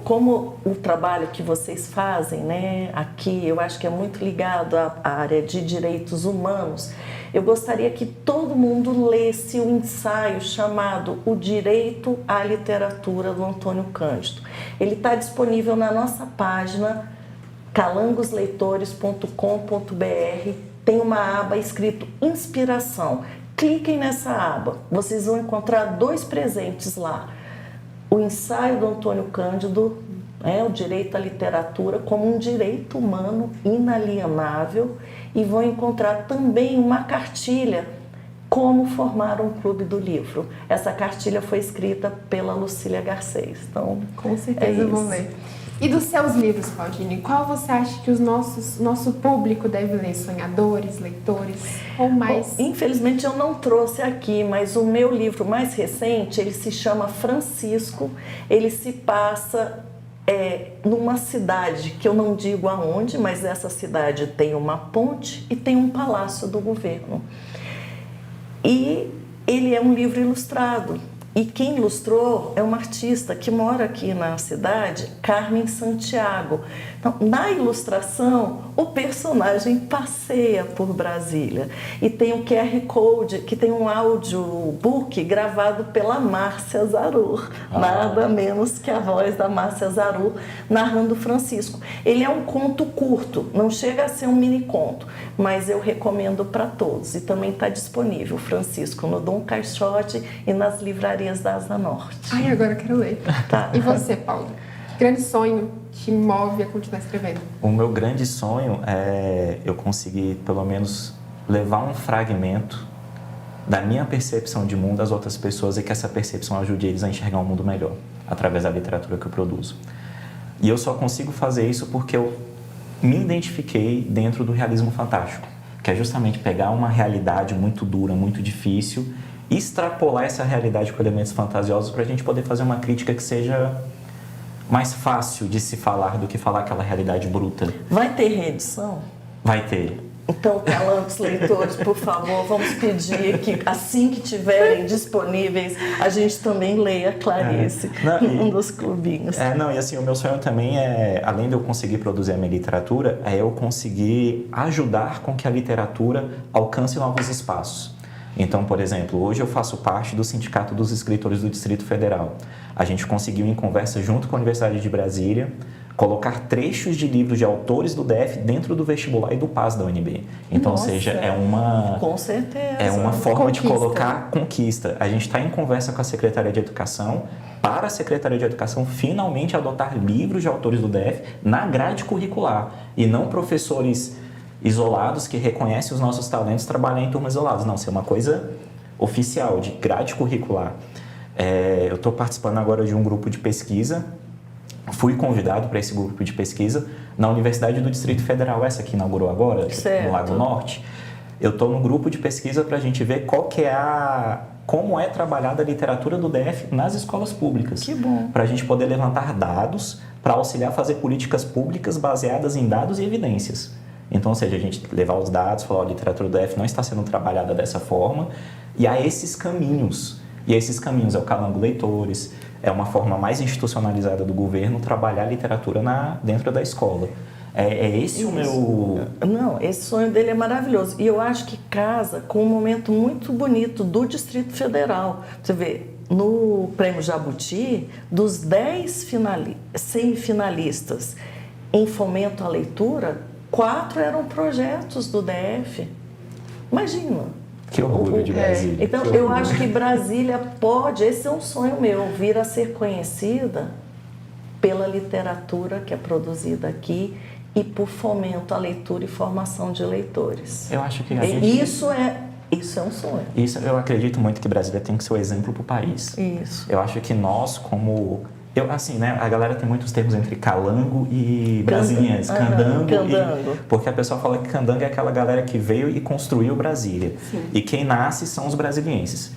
[SPEAKER 2] como o trabalho que vocês fazem, né, aqui, eu acho que é muito ligado à área de direitos humanos, eu gostaria que todo mundo lesse o ensaio chamado O Direito à Literatura, do Antônio Cândido. Ele está disponível na nossa página calangosleitores.com.br, tem uma aba escrito Inspiração. Cliquem nessa aba, vocês vão encontrar 2 presentes lá. O ensaio do Antônio Cândido, o direito à literatura como um direito humano inalienável, e vão encontrar também uma cartilha, Como Formar um Clube do Livro. Essa cartilha foi escrita pela Lucília Garcês. Então,
[SPEAKER 1] com certeza eu vou ler. E dos seus livros, Claudine, qual você acha que nosso público deve ler? Sonhadores, leitores ou mais?
[SPEAKER 2] Bom, infelizmente eu não trouxe aqui, mas o meu livro mais recente, ele se chama Francisco. Ele se passa numa cidade que eu não digo aonde, mas essa cidade tem uma ponte e tem um palácio do governo. E ele é um livro ilustrado. E quem ilustrou é uma artista que mora aqui na cidade, Carmen Santiago. Então, na ilustração, o personagem passeia por Brasília. E tem um QR Code, que tem um audiobook gravado pela Márcia Zarur. Nada menos que a voz da Márcia Zarur narrando Francisco. Ele é um conto curto, não chega a ser um mini conto, mas eu recomendo para todos. E também está disponível, Francisco, no Dom Quixote e nas livrarias da Asa Norte.
[SPEAKER 1] Ai, agora eu quero ler.
[SPEAKER 2] Tá.
[SPEAKER 1] E você, Paulo? Grande sonho te move a continuar escrevendo?
[SPEAKER 3] O meu grande sonho é eu conseguir, pelo menos, levar um fragmento da minha percepção de mundo às outras pessoas e que essa percepção ajude eles a enxergar um mundo melhor, através da literatura que eu produzo. E eu só consigo fazer isso porque eu me identifiquei dentro do realismo fantástico, que é justamente pegar uma realidade muito dura, muito difícil, extrapolar essa realidade com elementos fantasiosos para a gente poder fazer uma crítica que seja mais fácil de se falar do que falar aquela realidade bruta.
[SPEAKER 2] Vai ter reedição?
[SPEAKER 3] Vai ter.
[SPEAKER 2] Então, calando os leitores, por favor, vamos pedir que assim que tiverem disponíveis, a gente também leia Clarice, um dos clubinhos.
[SPEAKER 3] E assim, o meu sonho também é, além de eu conseguir produzir a minha literatura, é eu conseguir ajudar com que a literatura alcance novos espaços. Então, por exemplo, hoje eu faço parte do Sindicato dos Escritores do Distrito Federal. A gente conseguiu, em conversa junto com a Universidade de Brasília, colocar trechos de livros de autores do DF dentro do vestibular e do PAS da UNB. Então,
[SPEAKER 2] Nossa,
[SPEAKER 3] ou seja, é uma...
[SPEAKER 2] Com certeza.
[SPEAKER 3] É uma forma
[SPEAKER 1] Conquista.
[SPEAKER 3] de colocar conquista. A gente está em conversa com a Secretaria de Educação para a Secretaria de Educação finalmente adotar livros de autores do DF na grade curricular e não professores isolados que reconhecem os nossos talentos trabalhar em turmas isoladas. Não, ser uma coisa oficial, de grade curricular. Eu estou participando agora de um grupo de pesquisa fui convidado para esse grupo de pesquisa na Universidade do Distrito Federal, essa que inaugurou agora, no Lago Norte. Eu estou no grupo de pesquisa para a gente ver como é trabalhada a literatura do DF nas escolas públicas.
[SPEAKER 2] Que bom.
[SPEAKER 3] Para a gente poder levantar dados para auxiliar a fazer políticas públicas baseadas em dados e evidências. Então, ou seja, a gente levar os dados, falar, a literatura do DF não está sendo trabalhada dessa forma, e há esses caminhos. E esses caminhos é o Calango Leitores, é uma forma mais institucionalizada do governo trabalhar a literatura dentro da escola. É esse o meu...
[SPEAKER 2] Não, esse sonho dele é maravilhoso. E eu acho que casa com um momento muito bonito do Distrito Federal. Você vê, no Prêmio Jabuti, dos 10 semifinalistas em fomento à leitura, 4 eram projetos do DF. Imagina.
[SPEAKER 3] Que orgulho de Brasília.
[SPEAKER 2] Então, eu acho que Brasília pode, esse é um sonho meu, vir a ser conhecida pela literatura que é produzida aqui e por fomento à leitura e formação de leitores.
[SPEAKER 3] Eu acho que
[SPEAKER 2] Isso é um sonho.
[SPEAKER 3] Isso, eu acredito muito que Brasília tem que ser o exemplo para o país.
[SPEAKER 2] Isso.
[SPEAKER 3] Eu acho que nós, como... a galera tem muitos termos entre calango e brasiliense. Candango. Porque a pessoa fala que candango é aquela galera que veio e construiu Brasília.
[SPEAKER 1] Sim.
[SPEAKER 3] E quem nasce são os brasilienses.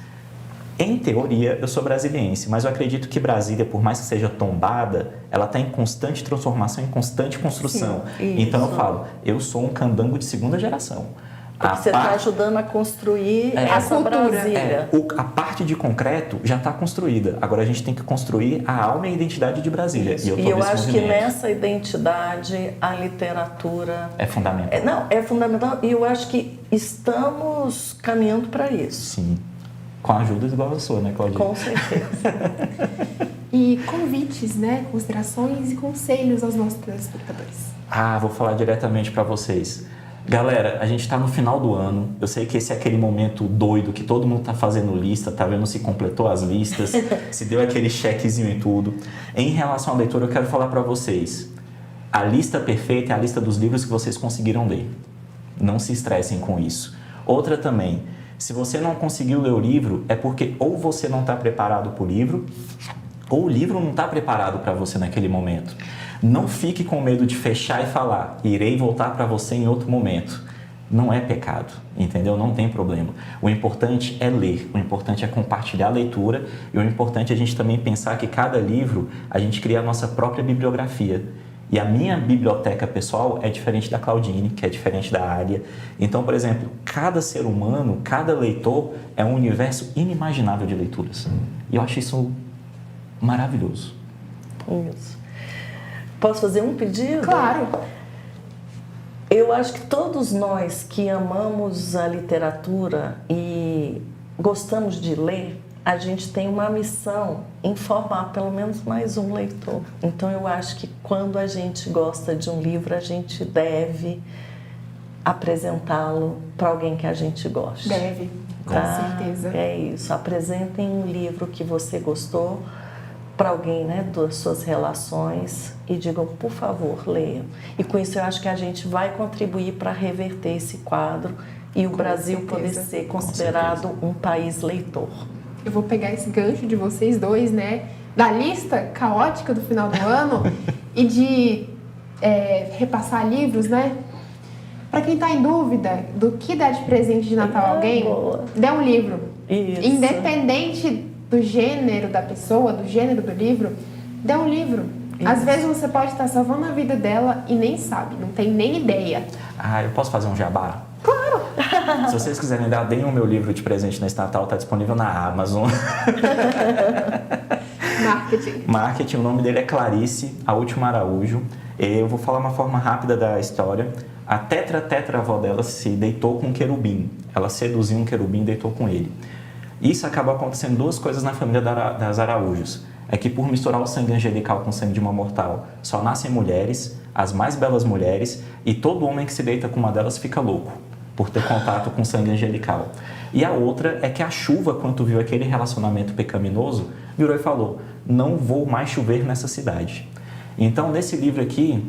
[SPEAKER 3] Em teoria, eu sou brasiliense, mas eu acredito que Brasília, por mais que seja tombada, ela está em constante transformação, em constante construção.
[SPEAKER 2] Sim,
[SPEAKER 3] então eu falo, eu sou um candango de segunda geração.
[SPEAKER 2] Porque você está ajudando a construir essa Brasília.
[SPEAKER 3] A parte de concreto já está construída. Agora a gente tem que construir a alma e a identidade de Brasília.
[SPEAKER 2] Isso. E eu acho que nessa identidade a literatura...
[SPEAKER 3] é fundamental.
[SPEAKER 2] É fundamental e eu acho que estamos caminhando para isso.
[SPEAKER 3] Sim. Com a ajuda igual a sua, né, Claudinha?
[SPEAKER 2] Com certeza.
[SPEAKER 1] E convites, né? Considerações e conselhos aos nossos telespectadores.
[SPEAKER 3] Vou falar diretamente para vocês. Galera, a gente está no final do ano. Eu sei que esse é aquele momento doido que todo mundo está fazendo lista, tá vendo se completou as listas, se deu aquele chequezinho e tudo. Em relação à leitura, eu quero falar para vocês. A lista perfeita é a lista dos livros que vocês conseguiram ler. Não se estressem com isso. Outra também, se você não conseguiu ler o livro, é porque ou você não está preparado para o livro, ou o livro não está preparado para você naquele momento. Não fique com medo de fechar e falar, irei voltar para você em outro momento. Não é pecado, entendeu? Não tem problema. O importante é ler, o importante é compartilhar a leitura e o importante é a gente também pensar que cada livro a gente cria a nossa própria bibliografia. E a minha biblioteca pessoal é diferente da Claudine, que é diferente da Ália. Então, por exemplo, cada ser humano, cada leitor é um universo inimaginável de leituras. E eu acho isso maravilhoso.
[SPEAKER 2] Isso. Posso fazer um pedido?
[SPEAKER 1] Claro.
[SPEAKER 2] Eu acho que todos nós que amamos a literatura e gostamos de ler, a gente tem uma missão em formar pelo menos mais um leitor. Então eu acho que quando a gente gosta de um livro, a gente deve apresentá-lo para alguém que a gente goste.
[SPEAKER 1] Deve, com certeza.
[SPEAKER 2] É isso, apresentem um livro que você gostou para alguém, né, das suas relações e digam, por favor, leiam. E com isso eu acho que a gente vai contribuir para reverter esse quadro e o Brasil poder ser considerado um país leitor.
[SPEAKER 1] Eu vou pegar esse gancho de vocês dois, né, da lista caótica do final do ano e de repassar livros, né? Para quem está em dúvida do que dar de presente de Natal a alguém, dê um livro.
[SPEAKER 2] Isso.
[SPEAKER 1] Independente do gênero da pessoa, do gênero do livro, dê um livro.
[SPEAKER 2] Isso.
[SPEAKER 1] Às vezes você pode estar salvando a vida dela e nem sabe, não tem nem ideia.
[SPEAKER 3] Eu posso fazer um jabá?
[SPEAKER 1] Claro!
[SPEAKER 3] Se vocês quiserem dar, deem o meu livro de presente nesse Natal, está disponível na Amazon. Marketing, o nome dele é Clarice, a Última Araújo. Eu vou falar uma forma rápida da história. A tetravó dela se deitou com um querubim. Ela seduziu um querubim e deitou com ele. Isso acabou acontecendo duas coisas na família das Araújos. É que por misturar o sangue angelical com o sangue de uma mortal, só nascem mulheres, as mais belas mulheres, e todo homem que se deita com uma delas fica louco por ter contato com sangue angelical. E a outra é que a chuva, quando viu aquele relacionamento pecaminoso, virou e falou, não vou mais chover nessa cidade. Então, nesse livro aqui,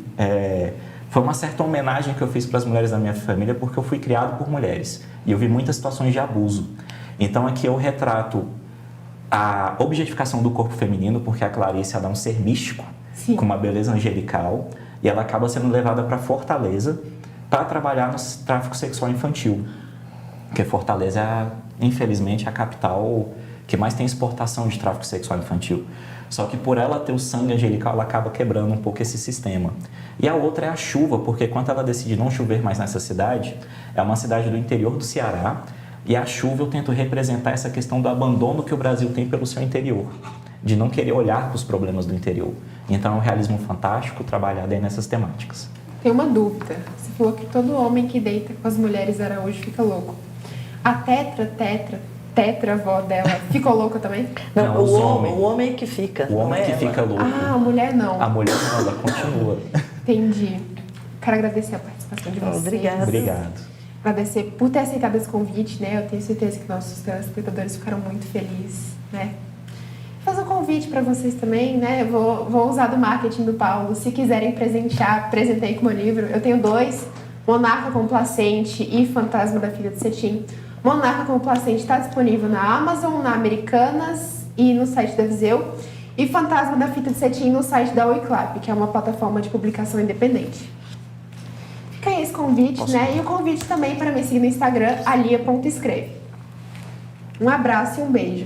[SPEAKER 3] foi uma certa homenagem que eu fiz para as mulheres da minha família, porque eu fui criado por mulheres, e eu vi muitas situações de abuso. Então, aqui eu retrato a objetificação do corpo feminino, porque a Clarice ela é um ser místico,
[SPEAKER 1] Sim.
[SPEAKER 3] com uma beleza angelical, e ela acaba sendo levada para Fortaleza para trabalhar no tráfico sexual infantil. Porque Fortaleza é, infelizmente, a capital que mais tem exportação de tráfico sexual infantil. Só que por ela ter o sangue angelical, ela acaba quebrando um pouco esse sistema. E a outra é a chuva, porque quando ela decide não chover mais nessa cidade, é uma cidade do interior do Ceará, e a chuva eu tento representar essa questão do abandono que o Brasil tem pelo seu interior, de não querer olhar para os problemas do interior. Então é um realismo fantástico trabalhado aí nessas temáticas.
[SPEAKER 1] Tem uma dúvida. Você falou que todo homem que deita com as mulheres Araújo fica louco. A tetra-avó dela ficou louca também?
[SPEAKER 2] Não,
[SPEAKER 3] Os homens.
[SPEAKER 2] o homem que fica.
[SPEAKER 3] O homem
[SPEAKER 2] não é
[SPEAKER 3] que
[SPEAKER 2] ela.
[SPEAKER 3] fica louco.
[SPEAKER 1] Ah, a mulher não.
[SPEAKER 3] A mulher não, ela continua.
[SPEAKER 1] Entendi. Quero agradecer a participação de vocês.
[SPEAKER 2] Obrigada.
[SPEAKER 3] Obrigado.
[SPEAKER 1] Agradecer por ter aceitado esse convite, né? Eu tenho certeza que nossos telespectadores ficaram muito felizes, né? Fazer um convite para vocês também, né? Vou usar do marketing do Paulo. Se quiserem presentear, presentei com o meu livro. Eu tenho 2, Monarca Complacente e Fantasma da Filha de Cetim. Monarca Complacente está disponível na Amazon, na Americanas e no site da Viseu. E Fantasma da Fita de Cetim no site da Oiclap, que é uma plataforma de publicação independente. Fica aí esse convite, né? E o convite também para me seguir no Instagram, alia.escreve. Um abraço e um beijo.